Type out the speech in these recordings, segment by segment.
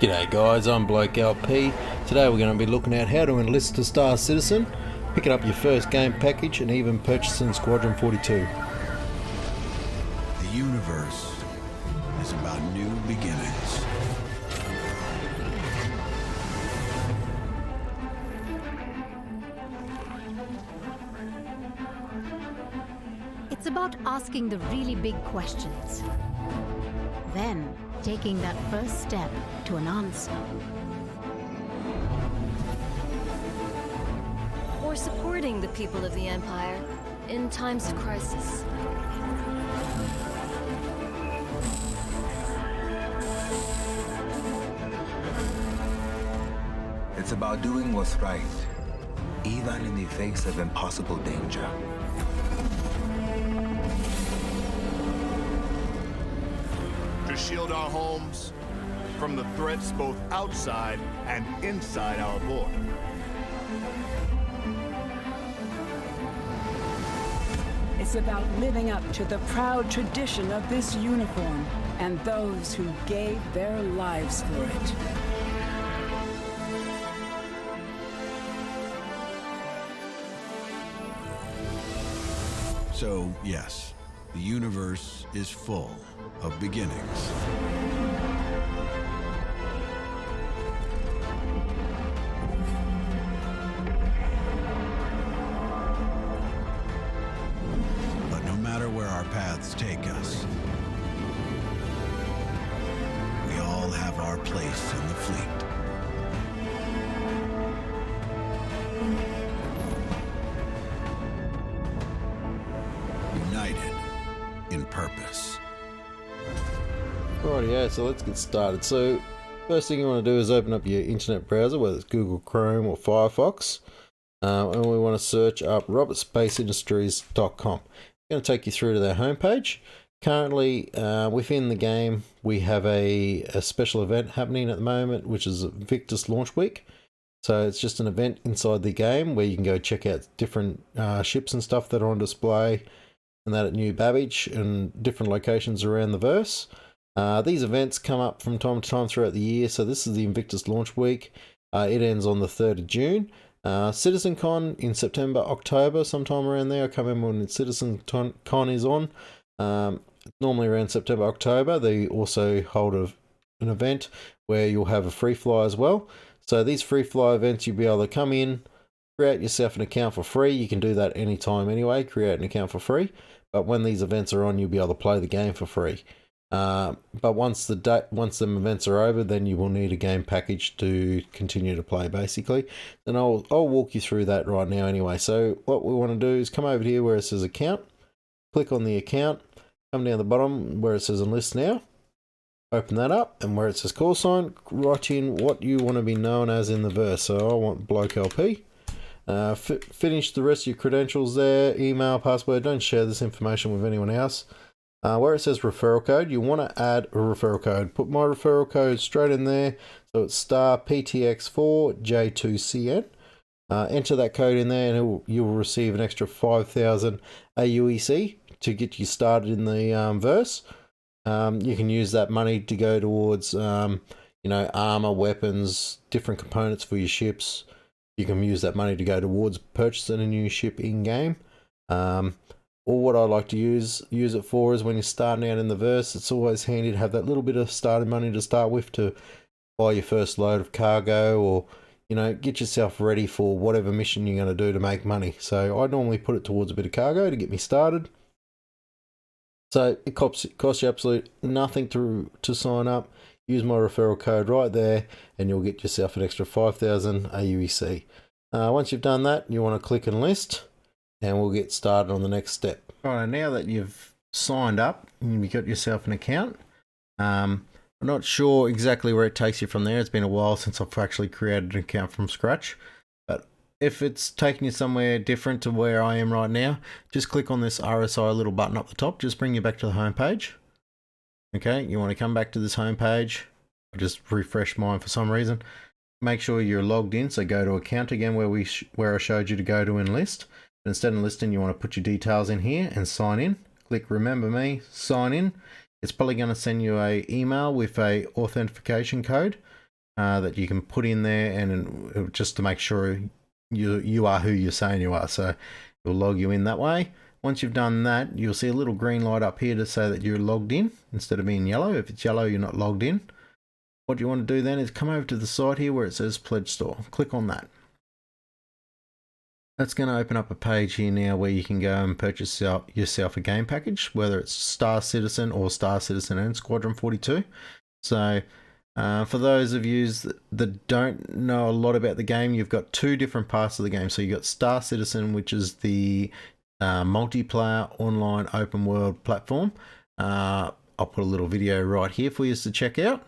G'day guys, I'm Bloke LP. Today we're going to be looking at how to enlist a Star Citizen, picking up your first game package and even purchasing Squadron 42. The universe is about new beginnings. It's about asking the really big questions. Then, taking that first step to an answer. Or supporting the people of the Empire in times of crisis. It's about doing what's right, even in the face of impossible danger. To shield our homes from the threats both outside and inside our border. It's about living up to the proud tradition of this uniform and those who gave their lives for it. So, yes, the universe is full of beginnings. But no matter where our paths take us, we all have our place in the fleet. United in purpose. Rightio, so let's get started. So first thing you want to do is open up your internet browser, whether it's Google Chrome or Firefox, and we want to search up robertspaceindustries.com. It's going to take you through to their homepage. Currently within the game we have a special event happening at the moment, which is Victus Launch Week. So it's just an event inside the game where you can go check out different ships and stuff that are on display, and that at New Babbage and different locations around the verse. These events come up from time to time throughout the year. So this is the Invictus Launch Week. It ends on the 3rd of June. CitizenCon in September, October, sometime around there. I can't remember when CitizenCon is on. Normally around September, October. They also hold an event where you'll have a free fly as well. So these free fly events, you'll be able to come in, create yourself an account for free. You can do that anytime anyway, create an account for free. But when these events are on, you'll be able to play the game for free. But once the events are over, then you will need a game package to continue to play, basically. And I'll walk you through that right now anyway. So what we want to do is come over here where it says account, click on the account, come down the bottom where it says enlist now, open that up, and where it says call sign, write in what you want to be known as in the verse. So I want Bloke LP. Finish the rest of your credentials there, email, password. Don't share this information with anyone else. Where it says referral code, you want to add a referral code. Put my referral code straight in there. So it's star PTX4J2CN. Enter that code in there and you'll receive an extra 5,000 AUEC to get you started in the verse. You can use that money to go towards armor, weapons, different components for your ships. You can use that money to go towards purchasing a new ship in-game. Or what I like to use it for is when you're starting out in the verse, it's always handy to have that little bit of starting money to start with to buy your first load of cargo, or get yourself ready for whatever mission you're going to do to make money. So I normally put it towards a bit of cargo to get me started. So it costs you absolutely nothing to sign up. Use my referral code right there and you'll get yourself an extra 5,000 AUEC. Once you've done that, you want to click enlist and we'll get started on the next step. Alright, now that you've signed up and you've got yourself an account, I'm not sure exactly where it takes you from there. It's been a while since I've actually created an account from scratch. But if it's taking you somewhere different to where I am right now, just click on this RSI little button up the top. Just bring you back to the home page. Okay, you want to come back to this home page. I just refreshed mine for some reason. Make sure you're logged in. So go to account again where I showed you to go to enlist. But instead of enlisting, you want to put your details in here and sign in. Click remember me, sign in. It's probably going to send you an email with a authentication code. that you can put in there, and just to make sure you are who you're saying you are. So it'll log you in that way. Once you've done that, you'll see a little green light up here to say that you're logged in instead of being yellow. If it's yellow, you're not logged in. What you want to do then is come over to the side here where it says Pledge Store. Click on that. That's going to open up a page here now where you can go and purchase yourself a game package, whether it's Star Citizen or Star Citizen and Squadron 42. So for those of you that don't know a lot about the game, you've got two different parts of the game. So you've got Star Citizen, which is the multiplayer online open world platform. I'll put a little video right here for you to check out.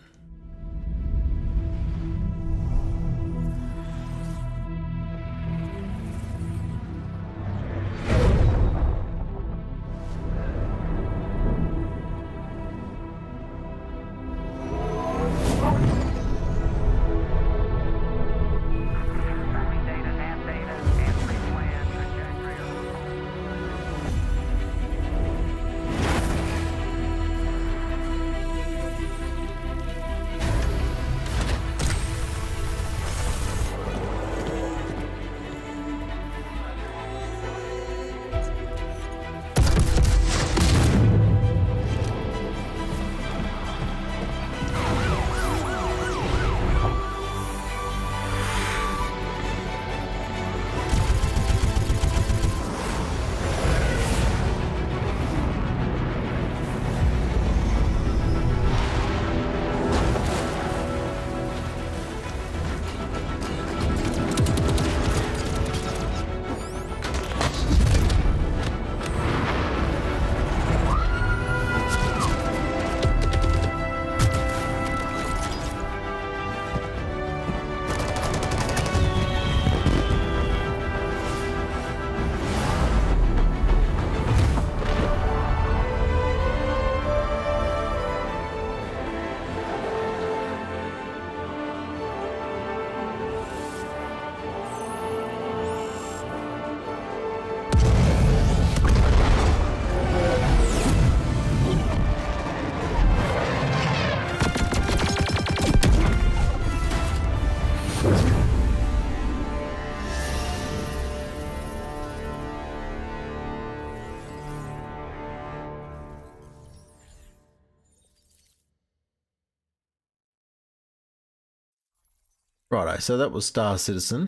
Righto, so that was Star Citizen.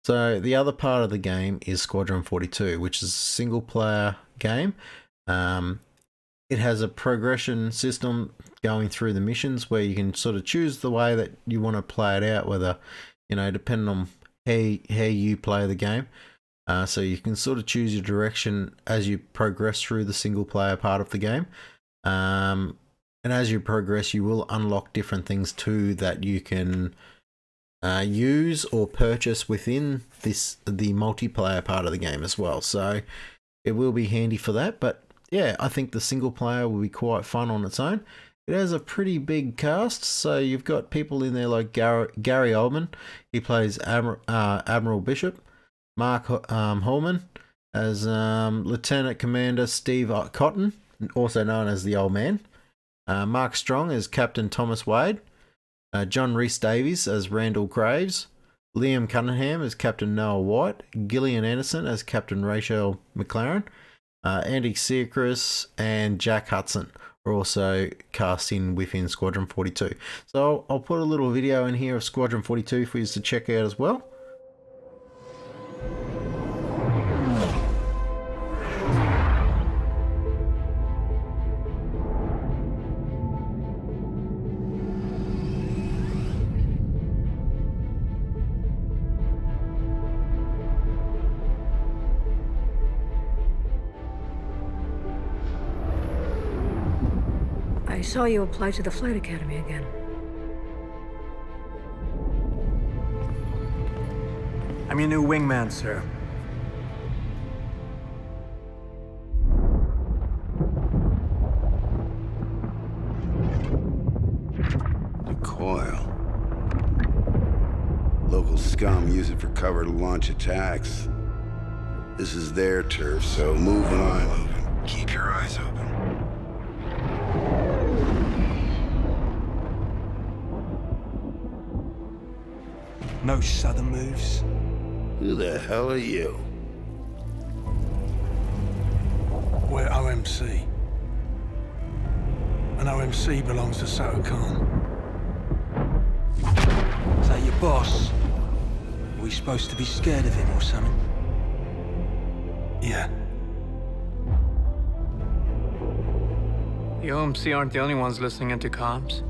So the other part of the game is Squadron 42, which is a single player game. It has a progression system going through the missions where you can sort of choose the way that you want to play it out, whether, you know, depending on how you play the game. So you can sort of choose your direction as you progress through the single player part of the game. And as you progress, you will unlock different things too that you can use or purchase within the multiplayer part of the game as well. So it will be handy for that. But yeah, I think the single player will be quite fun on its own. It has a pretty big cast, so you've got people in there like Gary Oldman. He plays Admiral Bishop. Mark Holman as Lieutenant Commander Steve Cotton, also known as the Old Man. Mark Strong as Captain Thomas Wade. John Rhys Davies as Randall Graves. Liam Cunningham as Captain Noah White. Gillian Anderson as Captain Rachel McLaren. Andy Seacrest and Jack Hudson are also cast in within Squadron 42. So I'll put a little video in here of Squadron 42 for you to check out as well. I saw you apply to the Flight Academy again. I'm your new wingman, sir. The coil. Local scum use it for cover to launch attacks. This is their turf, so move when I'm moving. Keep your eyes open. No sudden moves. Who the hell are you? We're OMC. And OMC belongs to Sato Khan. Is that your boss? Are we supposed to be scared of him or something? Yeah. The OMC aren't the only ones listening into comms.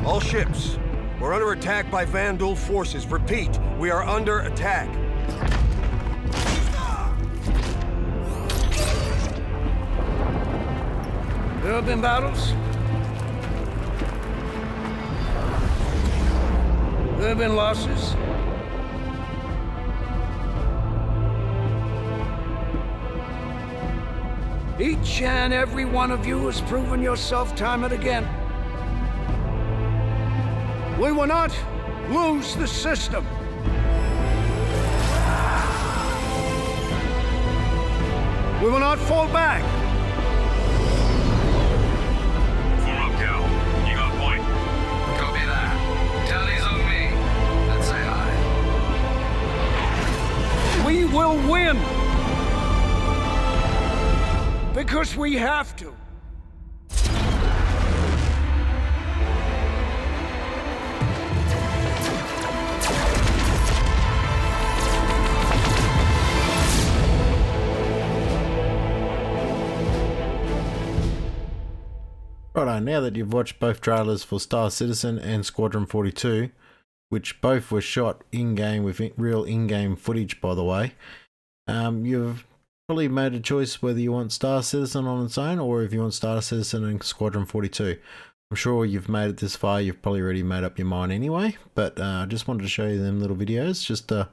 All ships, we're under attack by Vandal forces. Repeat, we are under attack. There have been battles. There have been losses. Each and every one of you has proven yourself time and again. We will not lose the system. We will not fall back. Form up, Cal. You got a point. Copy that. Tally's on me. Let's say aye. We will win. Because we have to. Righto, now that you've watched both trailers for Star Citizen and Squadron 42, which both were shot in-game with real in-game footage, by the way, you've probably made a choice whether you want Star Citizen on its own or if you want Star Citizen and Squadron 42. I'm sure you've made it this far, you've probably already made up your mind anyway, but I just wanted to show you them little videos just to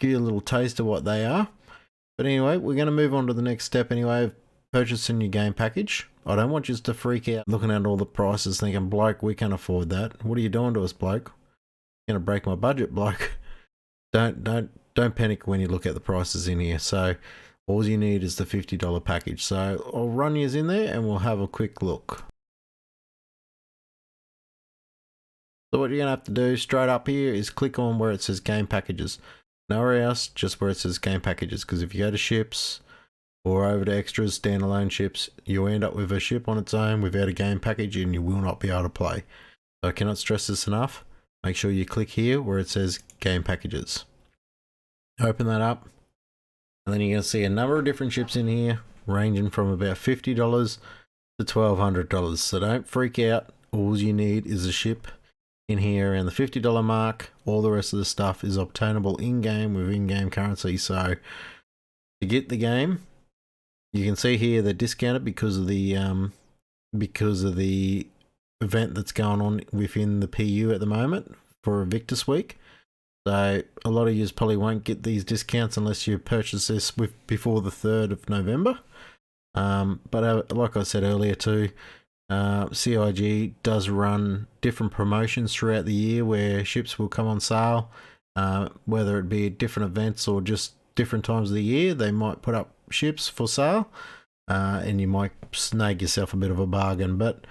give you a little taste of what they are. But anyway, we're going to move on to the next step anyway, of purchasing your game package. I don't want you to freak out looking at all the prices thinking, bloke, we can't afford that. What are you doing to us, bloke? You're going to break my budget, bloke. Don't panic when you look at the prices in here. So all you need is the $50 package. So I'll run you in there and we'll have a quick look. So what you're going to have to do straight up here is click on where it says game packages. Nowhere else, just where it says game packages. Because if you go to ships or over to extras, standalone ships, you'll end up with a ship on its own without a game package and you will not be able to play. So I cannot stress this enough. Make sure you click here where it says game packages. Open that up. And then you're going to see a number of different ships in here, ranging from about $50 to $1,200. So don't freak out. All you need is a ship in here around the $50 mark. All the rest of the stuff is obtainable in-game with in-game currency. So to get the game, you can see here they're discounted because of the event that's going on within the PU at the moment for Invictus Week. So a lot of you probably won't get these discounts unless you purchase this before the 3rd of November. But like I said earlier too, CIG does run different promotions throughout the year where ships will come on sale, whether it be at different events or just different times of the year. They might put up ships for sale, and you might snag yourself a bit of a bargain. But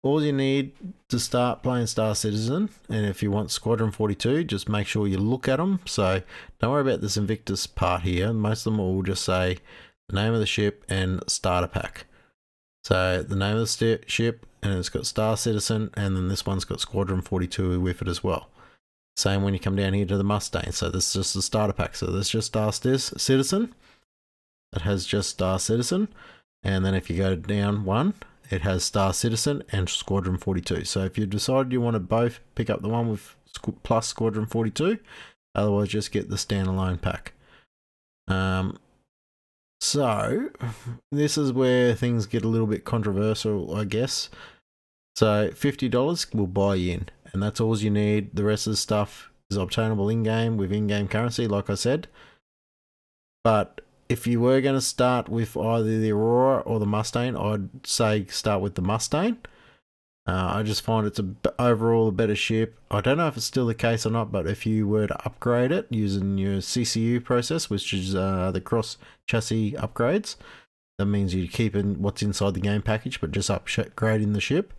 all you need to start playing Star Citizen, and if you want Squadron 42, just make sure you look at them. So don't worry about this Invictus part here. Most of them will just say the name of the ship and starter pack. So the name of the ship, and it's got Star Citizen, and then this one's got Squadron 42 with it as well. Same when you come down here to the Mustang. So this is just the starter pack. So this is just Star Citizen. It has just Star Citizen. And then if you go down one, it has Star Citizen and Squadron 42. So if you decide you want to both pick up the one with plus Squadron 42, otherwise just get the standalone pack. So this is where things get a little bit controversial, I guess. So $50 will buy you in, and that's all you need. The rest of the stuff is obtainable in-game with in-game currency, like I said. But if you were going to start with either the Aurora or the Mustang, I'd say start with the Mustang. I just find it's overall a better ship. I don't know if it's still the case or not, but if you were to upgrade it using your CCU process, which is the cross chassis upgrades, that means you're keeping what's inside the game package, but just upgrading the ship.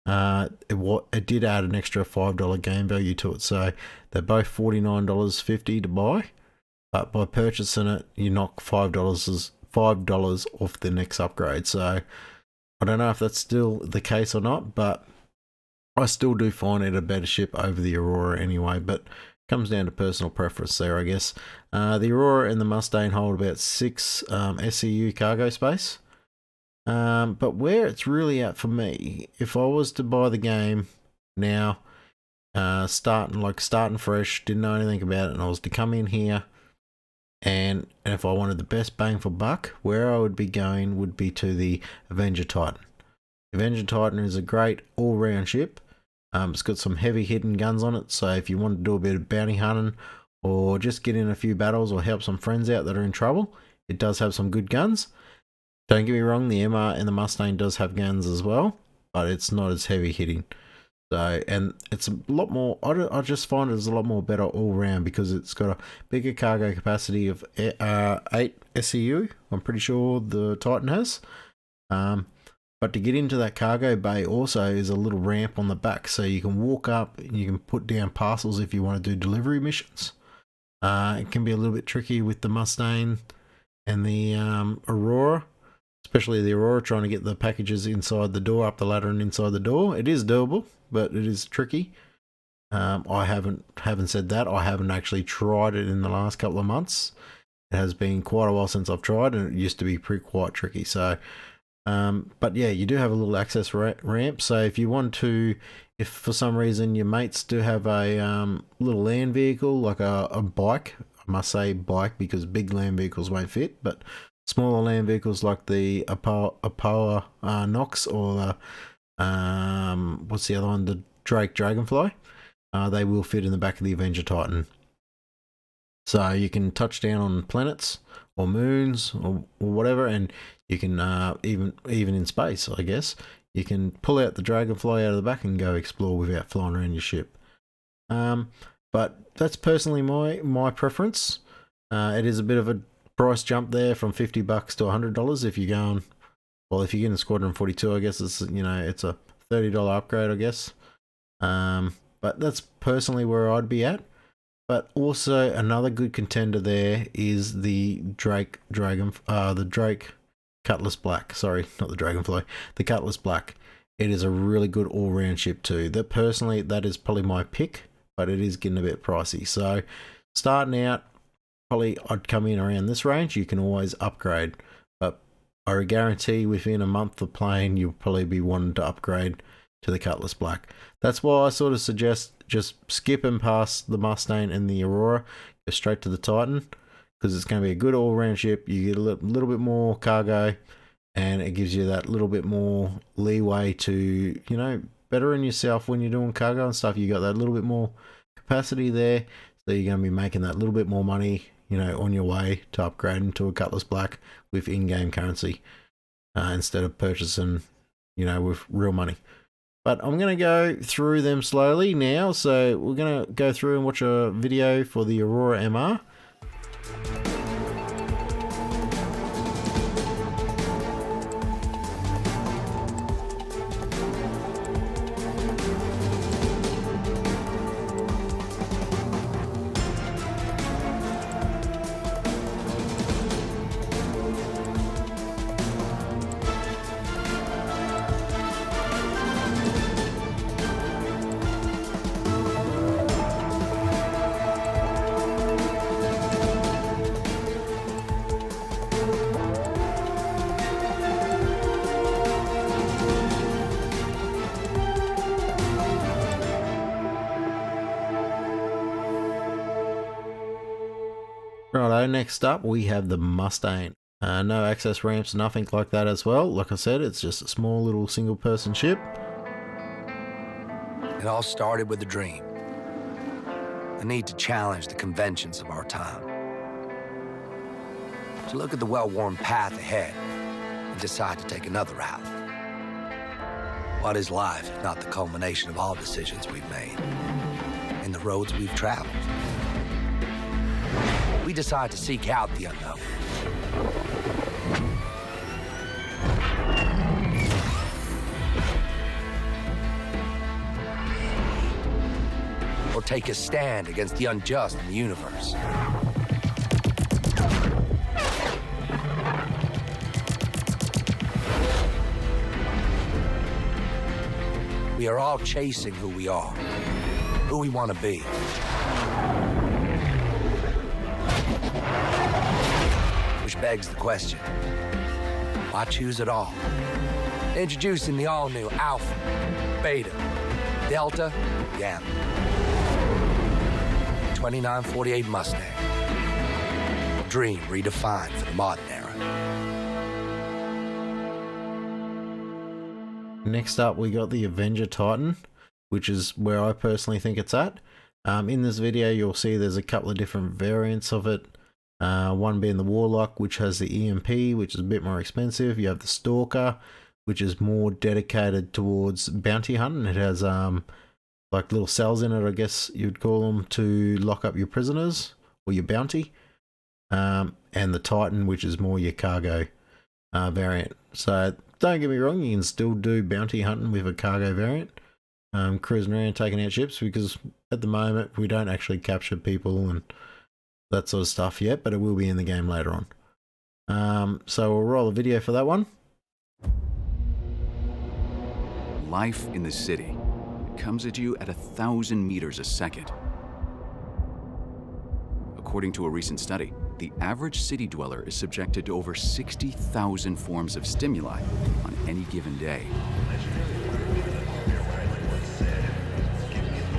It did add an extra $5 game value to it, so they're both $49.50 to buy. But by purchasing it, you knock $5 off the next upgrade. So I don't know if that's still the case or not, but I still do find it a better ship over the Aurora anyway, but it comes down to personal preference there, I guess. The Aurora and the Mustang hold about 6 SCU cargo space. But where it's really at for me, if I was to buy the game now, starting fresh, didn't know anything about it, and I was to come in here, and if I wanted the best bang for buck, where I would be going would be to the Avenger Titan. Avenger Titan is a great all-round ship. It's got some heavy hitting guns on it, so if you want to do a bit of bounty hunting or just get in a few battles or help some friends out that are in trouble, it does have some good guns. Don't get me wrong, the MR and the Mustang does have guns as well, but it's not as heavy hitting. So, and it's a lot more, I just find it's a lot more better all round because it's got a bigger cargo capacity of 8 SCU, I'm pretty sure the Titan has. But to get into that cargo bay also is a little ramp on the back, so you can walk up and you can put down parcels if you want to do delivery missions. It can be a little bit tricky with the Mustang and the Aurora, especially the Aurora, trying to get the packages inside the door, up the ladder and inside the door. It is doable, but it is tricky. I haven't said that. I haven't actually tried it in the last couple of months. It has been quite a while since I've tried, and it used to be quite tricky. So, but yeah, you do have a little access ramp. So if you want to, if for some reason your mates do have a little land vehicle, like a bike, I must say bike because big land vehicles won't fit, but smaller land vehicles like the Apoa Nox or the what's the other one? The Drake Dragonfly. They will fit in the back of the Avenger Titan. So you can touch down on planets or moons or whatever, and you can even in space, I guess, you can pull out the Dragonfly out of the back and go explore without flying around your ship. But that's personally my preference. It is a bit of a price jump there from $50 to $100 if you're going. Well, if you're getting Squadron 42, I guess it's it's a $30 upgrade, I guess. But that's personally where I'd be at. But also another good contender there is the Drake Cutlass Black. Sorry, not the Dragonfly. The Cutlass Black. It is a really good all-round ship too. That is probably my pick, but it is getting a bit pricey. So starting out, probably I'd come in around this range. You can always upgrade, but I guarantee within a month of playing, you'll probably be wanting to upgrade to the Cutlass Black. That's why I sort of suggest just skipping past the Mustang and the Aurora, go straight to the Titan, because it's going to be a good all-round ship. You get a little bit more cargo, and it gives you that little bit more leeway to, better in yourself when you're doing cargo and stuff. You got that little bit more capacity there, so you're going to be making that little bit more money, on your way to upgrading to a Cutlass Black with in-game currency, instead of purchasing, with real money. But I'm going to go through them slowly now. So we're going to go through and watch a video for the Aurora MR. Righto, next up we have the Mustang. No access ramps, nothing like that as well. Like I said, it's just a small little single person ship. It all started with a dream. The need to challenge the conventions of our time. To look at the well-worn path ahead and decide to take another route. What is life if not the culmination of all decisions we've made and the roads we've traveled? We decide to seek out the unknown. Or take a stand against the unjust in the universe. We are all chasing who we are, who we want to be. Which begs the question, why choose it all? Introducing the all-new Alpha, Beta, Delta, Gamma. 2948 Mustang. Dream redefined for the modern era. Next up, we got the Avenger Titan, which is where I personally think it's at. In this video, you'll see there's a couple of different variants of it. One being the Warlock, which has the EMP, which is a bit more expensive. You have the Stalker, which is more dedicated towards bounty hunting. It has like little cells in it, I guess you'd call them, to lock up your prisoners or your bounty. And the Titan, which is more your cargo variant. So don't get me wrong, you can still do bounty hunting with a cargo variant, cruising around taking out ships, because at the moment we don't actually capture people and that sort of stuff yet, but it will be in the game later on. So we'll roll a video for that one. Life in the city. It comes at you at 1,000 meters a second. According to a recent study, the average city dweller is subjected to over 60,000 forms of stimuli on any given day.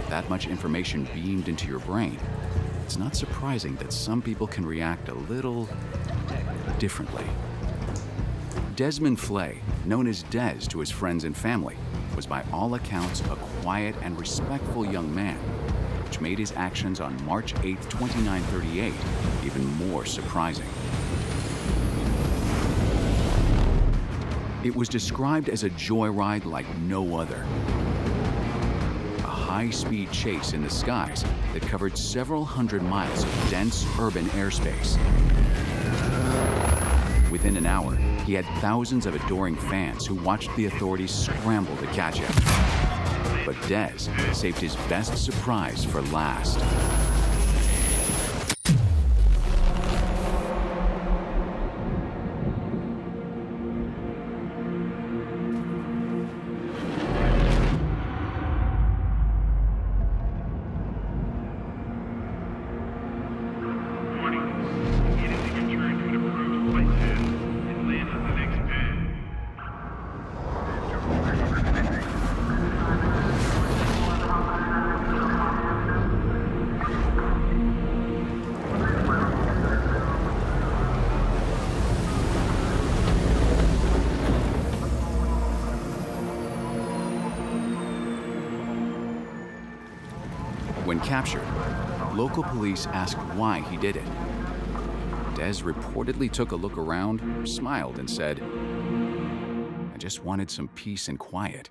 That much information beamed into your brain, it's not surprising that some people can react a little differently. Desmond Flay, known as Des to his friends and family, was by all accounts a quiet and respectful young man, which made his actions on March 8, 2938 even more surprising. It was described as a joyride like no other. A high-speed chase in the skies that covered several hundred miles of dense urban airspace. Within an hour, he had thousands of adoring fans who watched the authorities scramble to catch him. But Des saved his best surprise for last. When captured, local police asked why he did it. Des reportedly took a look around, smiled, and said, "I just wanted some peace and quiet."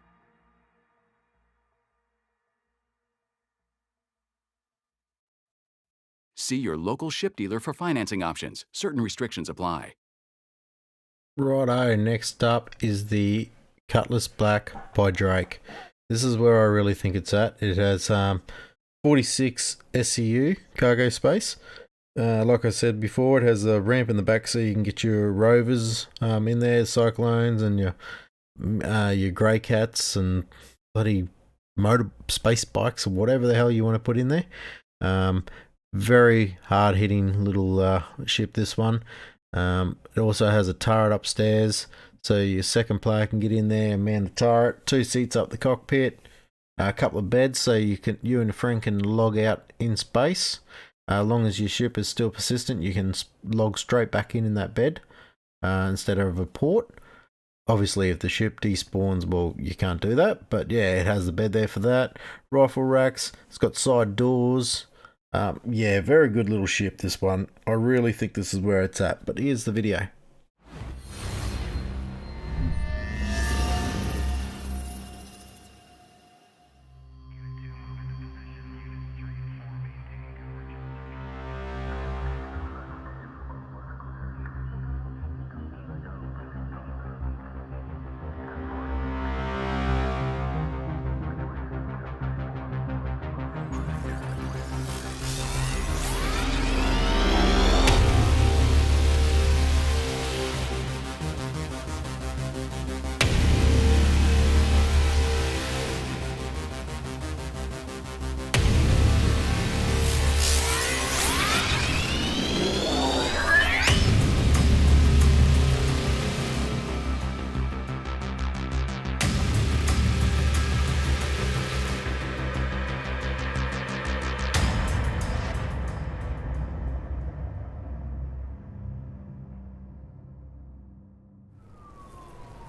See your local ship dealer for financing options. Certain restrictions apply. Righto, next up is the Cutlass Black by Drake. This is where I really think it's at. It has 46 SCU cargo space. Like I said before, it has a ramp in the back so you can get your rovers in there, cyclones, and your grey cats and bloody motor space bikes or whatever the hell you want to put in there. Very hard hitting little ship, this one. It also has a turret upstairs, so your second player can get in there and man the turret. 2 seats up the cockpit. A couple of beds so you and a friend can log out in space. As long as your ship is still persistent, you can log straight back in that bed instead of a port. Obviously, if the ship despawns, well, you can't do that. But yeah, it has the bed there for that. Rifle racks. It's got side doors. Yeah, very good little ship, this one. I really think this is where it's at. But here's the video.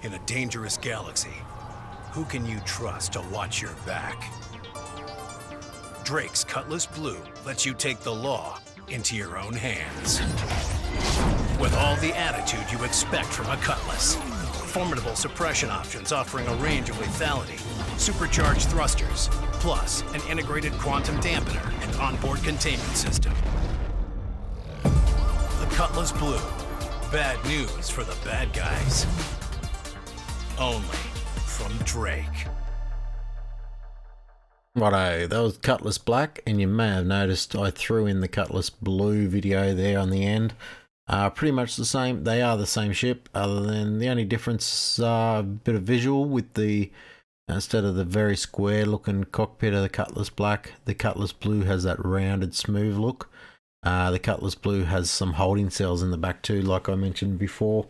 In a dangerous galaxy, who can you trust to watch your back? Drake's Cutlass Blue lets you take the law into your own hands. With all the attitude you expect from a Cutlass. Formidable suppression options offering a range of lethality, supercharged thrusters, plus an integrated quantum dampener and onboard containment system. The Cutlass Blue. Bad news for the bad guys. Only from Drake. Righto, that was Cutlass Black, and you may have noticed I threw in the Cutlass Blue video there on the end. Pretty much the same. They are the same ship, other than the only difference, a bit of visual with the, instead of the very square looking cockpit of the Cutlass Black, the Cutlass Blue has that rounded, smooth look. The Cutlass Blue has some holding cells in the back too, like I mentioned before,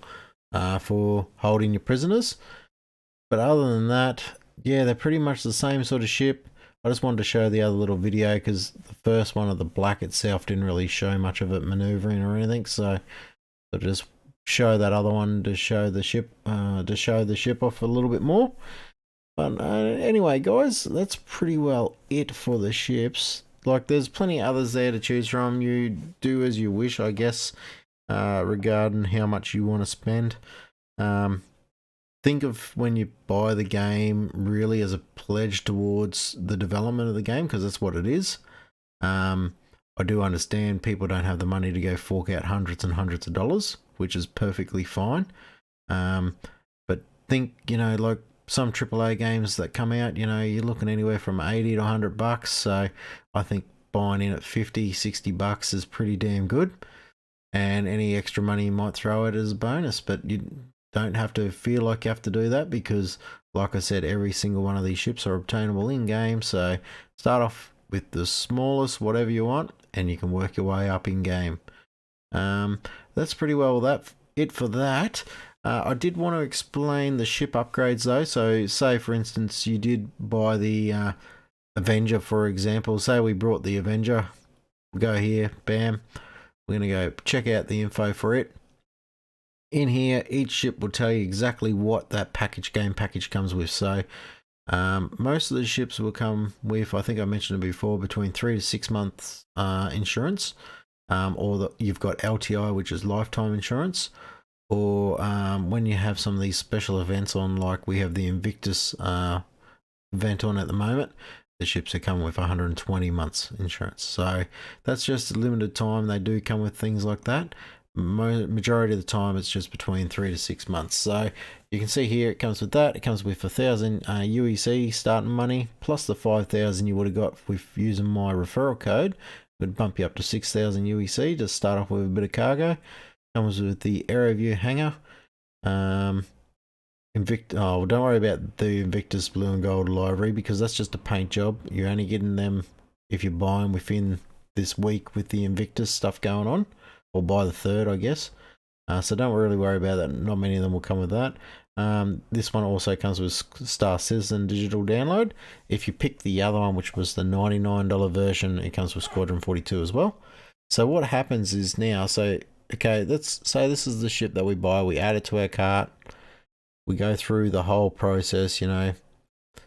for holding your prisoners. But other than that, yeah, they're pretty much the same sort of ship. I just wanted to show the other little video because the first one of the Black itself didn't really show much of it maneuvering or anything, so I'll just show that other one to show the ship off a little bit more. But anyway, guys, that's pretty well it for the ships. Like, there's plenty others there to choose from. You do as you wish, I guess, regarding how much you want to spend. Think of when you buy the game really as a pledge towards the development of the game, because that's what it is. I do understand people don't have the money to go fork out hundreds and hundreds of dollars, which is perfectly fine. But think, you know, like some AAA games that come out, you know, you're looking anywhere from 80 to 100 bucks. So I think buying in at 50, 60 bucks is pretty damn good. And any extra money you might throw it as a bonus, but you don't have to feel like you have to do that because, like I said, every single one of these ships are obtainable in-game. So start off with the smallest, whatever you want, and you can work your way up in-game. That's pretty well it for that. I did want to explain the ship upgrades though. So say, for instance, you did buy the Avenger, for example. Say we brought the Avenger. We'll go here, bam. We're going to go check out the info for it. In here, each ship will tell you exactly what that game package comes with. So most of the ships will come with, I think I mentioned it before, between 3 to 6 months insurance, or you've got LTI, which is lifetime insurance, or when you have some of these special events on, like we have the Invictus event on at the moment, the ships are coming with 120 months insurance. So that's just a limited time. They do come with things like that. Majority of the time it's just between 3 to 6 months. So you can see here it comes with that. It comes with 1,000 UEC starting money plus the 5,000 you would have got with using my referral code. It would bump you up to 6,000 UEC to start off with a bit of cargo. Comes with the AeroView hangar. Don't worry about the Invictus Blue and Gold livery because that's just a paint job. You're only getting them if you buy them within this week with the Invictus stuff going on, or by the 3rd, I guess. So don't really worry about that. Not many of them will come with that. This one also comes with Star Citizen digital download. If you pick the other one, which was the $99 version, it comes with Squadron 42 as well. So what happens is now, okay, let's say this is the ship that we buy. We add it to our cart. We go through the whole process, you know,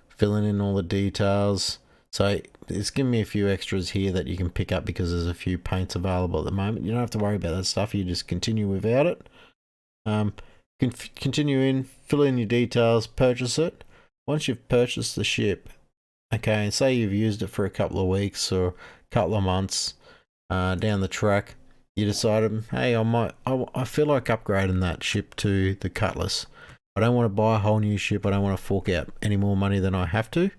filling in all the details. So it's giving me a few extras here that you can pick up because there's a few paints available at the moment. You don't have to worry about that stuff. You just continue without it. Continue in, fill in your details, purchase it. Once you've purchased the ship, okay, and say you've used it for a couple of weeks or a couple of months down the track, you decided, hey, I feel like upgrading that ship to the Cutlass. I don't want to buy a whole new ship. I don't want to fork out any more money than I have to,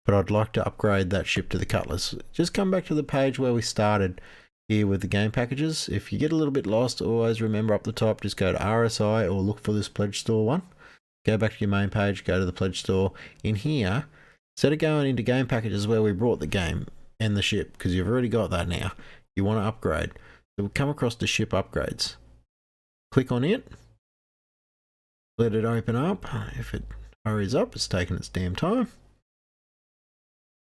but I'd like to upgrade that ship to the Cutlass. Just come back to the page where we started here with the game packages. If you get a little bit lost, always remember up the top, just go to RSI or look for this Pledge Store one. Go back to your main page, go to the Pledge Store. In here, instead of going into game packages where we brought the game and the ship, because you've already got that now, you want to upgrade. So we'll come across the ship upgrades. Click on it. Let it open up. If it hurries up, it's taking its damn time.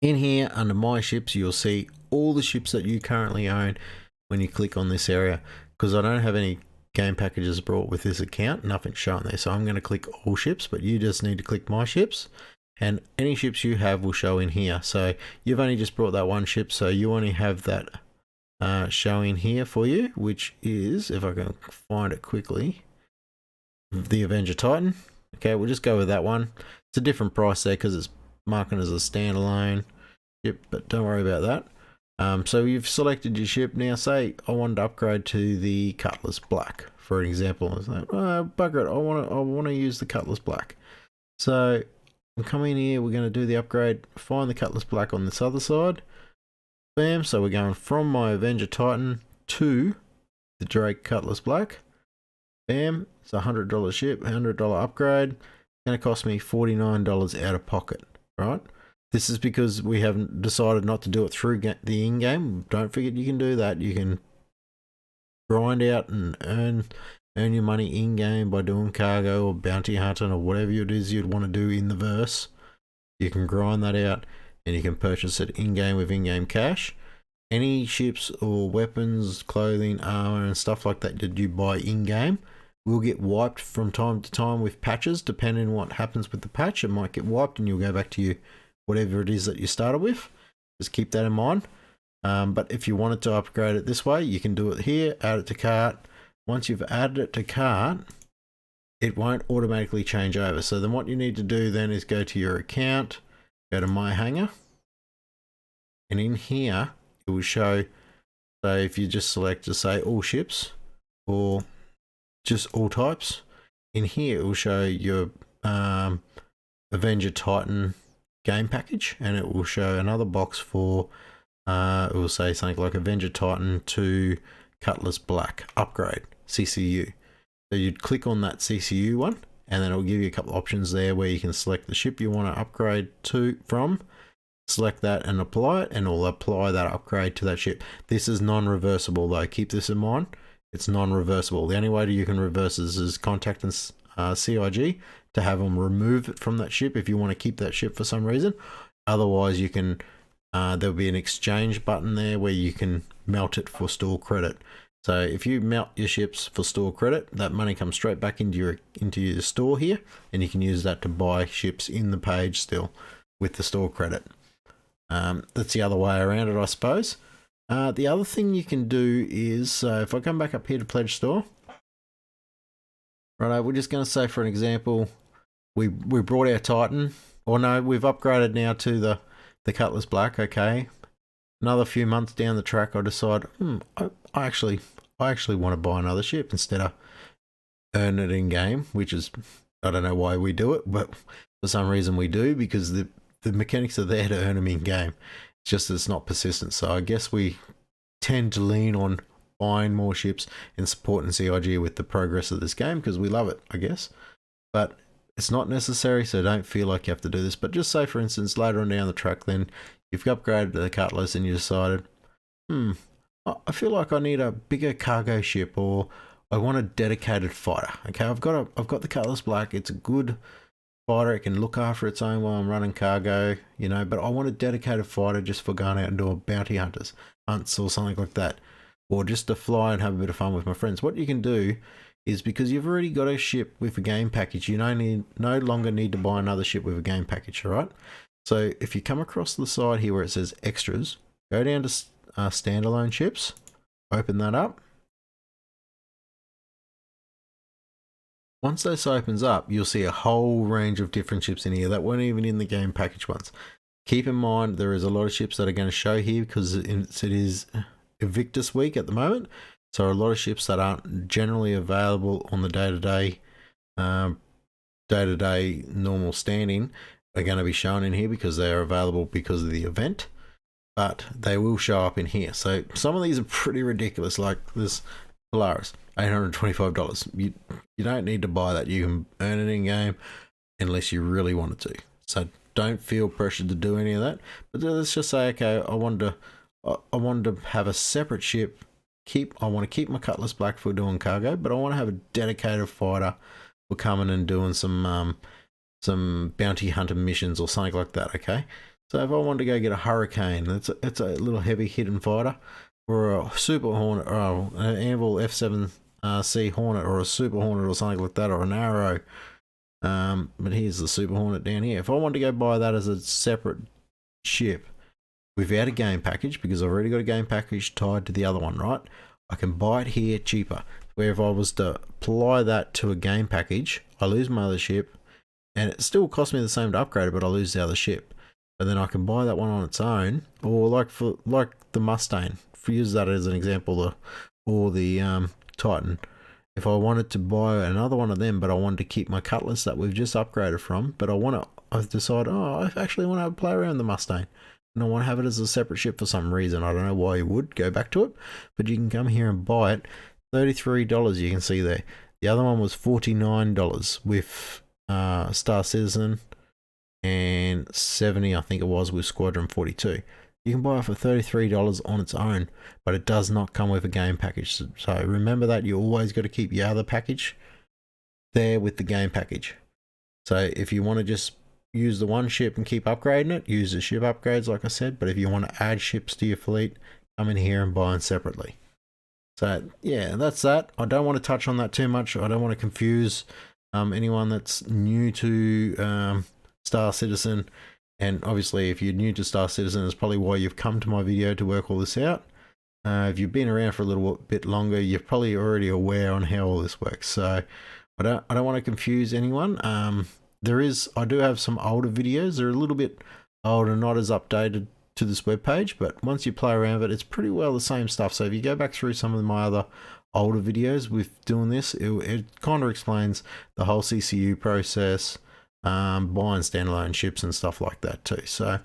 In here, under My Ships, you'll see all the ships that you currently own when you click on this area. Because I don't have any game packages brought with this account. Nothing's showing there, so I'm going to click all ships, but you just need to click my ships, and any ships you have will show in here. So you've only just brought that one ship, so you only have that showing here for you, which is, if I can find it quickly, the Avenger Titan. Okay, we'll just go with that one. It's a different price there because it's marking as a standalone ship, but don't worry about that. So you've selected your ship. Now say I wanted to upgrade to the Cutlass Black, for an example. It's like, bugger it, I want to use the Cutlass Black. So we come in here, we're going to do the upgrade, find the Cutlass Black on this other side. Bam, so we're going from my Avenger Titan to the Drake Cutlass Black. Bam, it's a $100 ship, $100 upgrade. It's going to cost me $49 out of pocket, right? This is because we haven't decided not to do it through the in-game. Don't forget you can do that. You can grind out and earn your money in-game by doing cargo or bounty hunting or whatever it is you'd want to do in the verse. You can grind that out and you can purchase it in-game with in-game cash. Any ships or weapons, clothing, armor and stuff like that that you buy in-game will get wiped from time to time with patches. Depending on what happens with the patch, it might get wiped and you'll go back to you whatever it is that you started with. Just keep that in mind. But if you wanted to upgrade it this way, you can do it here, add it to cart. Once you've added it to cart, it won't automatically change over. So then what you need to do then is go to your account, go to my hangar, and in here it will show, so if you just select to say all ships or just all types, in here it will show your Avenger Titan game package, and it will show another box for it will say something like Avenger Titan to Cutlass Black upgrade CCU. So you'd click on that CCU one, and then it'll give you a couple of options there where you can select the ship you want to upgrade to from, select that and apply it, and it'll apply that upgrade to that ship. This is non-reversible though, keep this in mind. It's non-reversible. The only way that you can reverse this is contacting CIG to have them remove it from that ship if you want to keep that ship for some reason. Otherwise you can there'll be an exchange button there where you can melt it for store credit. So if you melt your ships for store credit, that money comes straight back into your store here, and you can use that to buy ships in the page still with the store credit. That's the other way around it, I suppose. The other thing you can do is, if I come back up here to Pledge Store, right, we're just going to say for an example, we brought our Titan, or no, we've upgraded now to the Cutlass Black. Okay, another few months down the track, I decide, I actually want to buy another ship instead of earn it in game, which is, I don't know why we do it, but for some reason we do, because the mechanics are there to earn them in game. It's just that it's not persistent. So I guess we tend to lean on buying more ships and supporting CIG with the progress of this game because we love it, I guess. But it's not necessary, so don't feel like you have to do this. But just say, for instance, later on down the track, then you've upgraded to the Cutlass and you decided, I feel like I need a bigger cargo ship, or I want a dedicated fighter. Okay, I've got the Cutlass Black. It's a good fighter. It can look after its own while I'm running cargo, you know, but I want a dedicated fighter just for going out and doing bounty hunts or something like that, or just to fly and have a bit of fun with my friends. What you can do is, because you've already got a ship with a game package, you no longer need to buy another ship with a game package, all right? So if you come across the side here where it says extras, go down to Standalone Ships, open that up. Once this opens up, you'll see a whole range of different ships in here that weren't even in the game package ones. Keep in mind, there is a lot of ships that are going to show here because it is Invictus week at the moment. So a lot of ships that aren't generally available on the day-to-day normal standing are going to be shown in here because they are available because of the event. But they will show up in here. So some of these are pretty ridiculous, like this Polaris. $825. You don't need to buy that. You can earn it in game unless you really wanted to. So don't feel pressured to do any of that. But let's just say, okay, I wanted to have a separate ship. I want to keep my Cutlass Black for doing cargo, but I want to have a dedicated fighter for coming and doing some bounty hunter missions or something like that. Okay. So if I wanted to go get a Hurricane, it's a little heavy hitting fighter, or a Super Hornet, or an Anvil F7 Sea Hornet or a Super Hornet or something like that, or an Arrow. But here's the Super Hornet down here. If I want to go buy that as a separate ship without a game package, because I've already got a game package tied to the other one, right? I can buy it here cheaper. Where if I was to apply that to a game package, I lose my other ship, and it still costs me the same to upgrade it, but I lose the other ship. But then I can buy that one on its own, or like the Mustang, for use that as an example, or the Titan. If I wanted to buy another one of them, but I wanted to keep my Cutlass that we've just upgraded from, but I've decided, I actually want to play around the Mustang, and I want to have it as a separate ship for some reason. I don't know why you would go back to it, but you can come here and buy it. $33 you can see there. The other one was $49 with Star Citizen, and $70 I think it was with Squadron 42. You can buy it for $33 on its own, but it does not come with a game package. So remember that you always got to keep your other package there with the game package. So if you want to just use the one ship and keep upgrading it, use the ship upgrades like I said. But if you want to add ships to your fleet, come in here and buy them separately. So yeah, that's that. I don't want to touch on that too much. I don't want to confuse anyone that's new to Star Citizen. And obviously, if you're new to Star Citizen, that's probably why you've come to my video to work all this out. If you've been around for a little bit longer, you're probably already aware on how all this works. So I don't want to confuse anyone. I do have some older videos. They're a little bit older, not as updated to this webpage, but once you play around with it, it's pretty well the same stuff. So if you go back through some of my other older videos with doing this, it kind of explains the whole CCU process, buying standalone ships and stuff like that too. So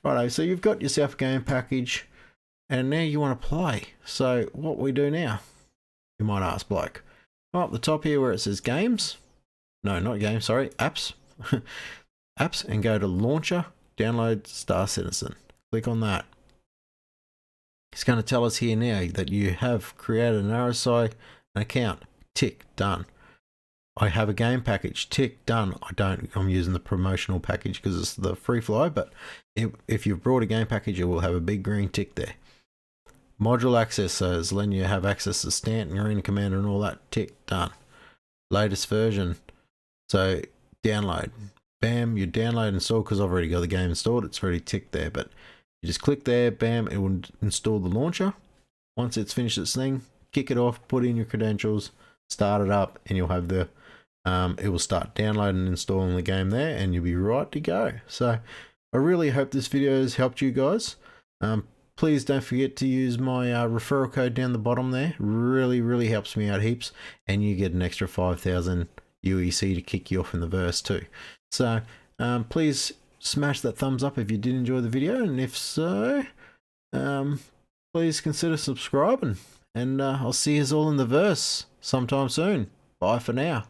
righto, so you've got yourself a game package, and now you want to play. So what we do now, you might ask, Blake. Up the top here where it says games, no, not games, sorry, apps, apps, and go to launcher, download Star Citizen. Click on that. It's going to tell us here now that you have created an RSI, an account. Tick, done. I have a game package. Tick, done. I'm using the promotional package because it's the free fly, but if you've brought a game package, it will have a big green tick there. Module access, so it's letting you have access to Stanton, Arena Commander, and all that. Tick, done. Latest version. So download. Bam, you download and install, because I've already got the game installed. It's already ticked there, but you just click there, bam, it will install the launcher. Once it's finished its thing, kick it off, put in your credentials, start it up, and you'll have the it will start downloading and installing the game there, and you'll be right to go. So I really hope this video has helped you guys. Please don't forget to use my referral code down the bottom there. Really helps me out heaps, and you get an extra 5,000 UEC to kick you off in the verse too. So please smash that thumbs up if you did enjoy the video, and if so, please consider subscribing, and I'll see you all in the verse sometime soon. Bye for now.